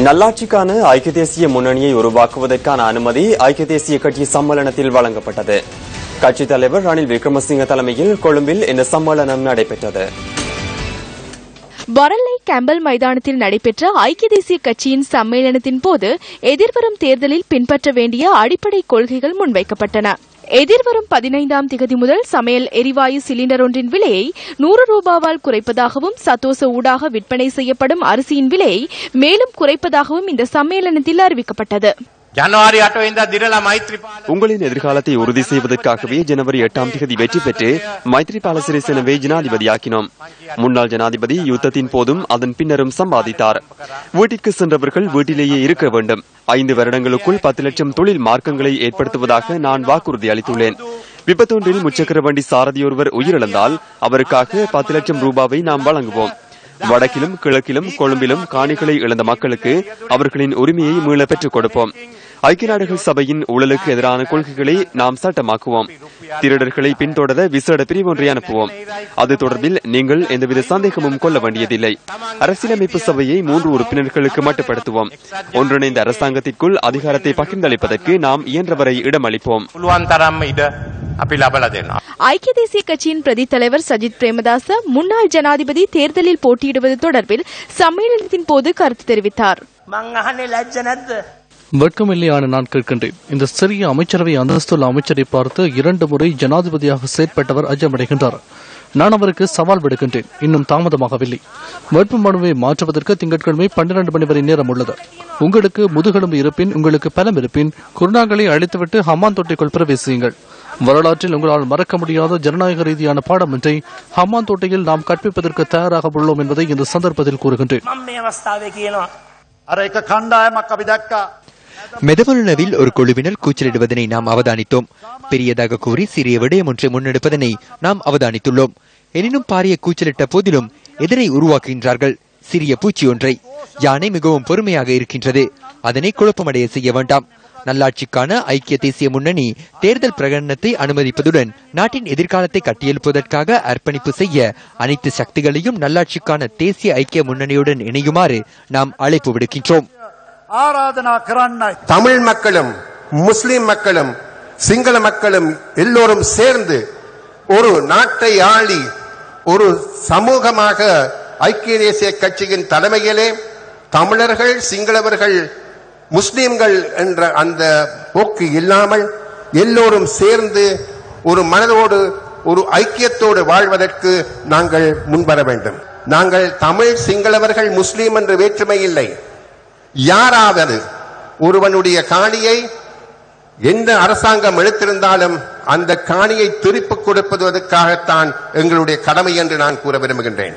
நல்லாட்சிக்கான ஐக்கிய தேசிய முன்னணியை உருவாக்குவதற்கான அனுமதி ஐக்கிய தேசிய கட்சி சம்மேளனத்தில் வழங்கப்பட்டது. கட்சித் தலைவர் ரணில் விக்ரமசிங்க தலைமையில் கொழும்பில் இந்த சம்மேளனம் நடைபெற்றது. வரல்லை கேம்பல் மைதானத்தில் நடைபெற்ற ஐக்கிய தேசிய கட்சியின் சம்மேளனத்தின் போது எதிர்வரும் தேர்தலில் பின்பற்ற வேண்டிய அடிப்படை கொள்கைகள் முன்வைக்கப்பட்டன. எதிர்வரும் 15ஆம் திகதி முதல் சமையல் எரிவாயு சிலிண்டர் ஒன்றின் விலையை 100 ரூபாவால் குறைப்பதாகவும் சத்தோச ஊடாக விற்பனை செய்யப்படும் அரிசியின் விலையை மேலும் குறைப்பதாகவும் இந்த சம்மேளனத்தில் அறிவிக்கப்பட்டது. உங்களின் எதிர்காலத்தை உறுதி செய்வதற்காகவே ஜனவரி 8ஆம் தேதி வெற்றி பெற்று மைத்ரிபால சிறிசேனவை ஜனாதிபதியாக்கினோம். முன்னாள் ஜனாதிபதி யுத்தத்தின் போதும் அதன் பின்னரும் சம்பாதித்தார். வீட்டிற்கு சென்றவர்கள் வீட்டிலேயே இருக்க வேண்டும். 5 வருடங்களுக்குள் 10 லட்சம் தொழில் மார்க்கங்களை ஏற்படுத்துவதாக நான் வாக்குறுதி அளித்துள்ளேன். விபத்தொன்றில் முச்சக்கர வண்டி சாரதியொருவர் உயிரிழந்தால் அவருக்காக 10 லட்சம் ரூபாவை நாம் வழங்குவோம். வடக்கிலும் கிழக்கிலும் கொழும்பிலும் காணிகளை இழந்த மக்களுக்கு அவர்களின் உரிமையை மீள பெற்றுக் கொடுப்போம். ஐக்கிய நாடுகள் சபையின் ஊழலுக்கு எதிரான கொள்கைகளை நாம் சட்டமாக்குவோம். திருடர்களை பின்தொடர விசேட பிரிவு ஒன்றை அனுப்புவோம். அது தொடர்பில் நீங்கள் எந்தவித சந்தேகமும் கொள்ள வேண்டியதில்லை. அரசியலமைப்பு சபையை 3 உறுப்பினர்களுக்கு மட்டுப்படுத்துவோம். ஒன்றிணைந்த அரசாங்கத்திற்குள் அதிகாரத்தை பகிர்ந்தளிப்பதற்கு நாம் இயன்றவரை இடமளிப்போம். ஐக்கிய தேசிய கட்சியின் பிரதி தலைவர் சஜித் பிரேமதாச முன்னாள் ஜனாதிபதி தேர்தலில் போட்டியிடுவது தொடர்பில் சம்மேளனத்தின் போது கருத்து தெரிவித்தார். வெட்கமில்லையான நான் கேட்கின்றேன். இந்த சிறிய அமைச்சரவை அந்தஸ்துள்ள அமைச்சரை பார்த்து 2 முறை ஜனாதிபதியாக செயற்பட்டவர் அச்சமடைகின்றார். நான் அவருக்கு சவால் விடுக்கின்றேன். இன்னும் தாமதமாகவில்லை. வேட்பு மனுவை மாற்றுவதற்கு திங்கட்கிழமை 12 மணி வரை நேரம் உள்ளது. உங்களுக்கு முதுகெலும்பு இருப்பின், உங்களுக்கு பலம் இருப்பின், குருணாங்களை அழித்துவிட்டு ஹம்மான் தொட்டிக்குள் பிரவேசியுங்கள். வரலாற்றில் உங்களால் மறக்க முடியாத ஜனநாயக ரீதியான பாடம் ஒன்றை ஹம்மான் தோட்டையில் நாம் கற்பிப்பதற்கு தயாராக உள்ளோம் என்பதை இந்த சந்தர்ப்பத்தில் கூறுகின்றேன். மெதவலுனவில் ஒரு குழுவினர் கூச்சலிடுவதனை நாம் அவதானித்தோம். பெரியதாக கூறி சிறிய விடயம் ஒன்றை முன்னெடுப்பதனை நாம் அவதானித்துள்ளோம். எனினும் பாரிய கூச்சலிட்ட போதிலும் எதிரை உருவாக்குகின்றார்கள். சிறிய பூச்சி ஒன்றை. யானை மிகவும் பொறுமையாக இருக்கின்றது. அதனை குழப்பமடைய செய்ய வேண்டாம். நல்லாட்சிக்கான ஐக்கிய தேசிய முன்னணி தேர்தல் பிரகடனத்தை அனுமதிப்பதுடன் நாட்டின் எதிர்காலத்தை கட்டியெழுப்பதற்காக அர்ப்பணிப்பு செய்ய அனைத்து சக்திகளையும் நல்லாட்சிக்கான தேசிய ஐக்கிய முன்னணியுடன் இணையுமாறு நாம் அழைப்பு விடுக்கின்றோம். தமிழ் மக்களும் முஸ்லிம் மக்களும் சிங்கள மக்களும் எல்லோரும் சேர்ந்து ஒரு நாட்டை ஆளி ஒரு சமூகமாக ஐக்கிய தேசிய கட்சியின் தலைமையிலே தமிழர்கள் சிங்களவர்கள் முஸ்லிம்கள் என்ற அந்த போக்கு இல்லாமல் எல்லோரும் சேர்ந்து ஒரு மனதோடு ஒரு ஐக்கியத்தோடு வாழ்வதற்கு நாங்கள் முன்வர வேண்டும். நாங்கள் தமிழ் சிங்களவர்கள் முஸ்லிம் என்ற வேற்றுமை இல்லை. யாராவது ஒருவனுடைய காணியை எந்த அரசாங்கம் எடுத்திருந்தாலும் அந்த காணியை திருப்பிக் கொடுப்பதற்காகத்தான் எங்களுடைய கடமை என்று நான் கூற விரும்புகின்றேன்.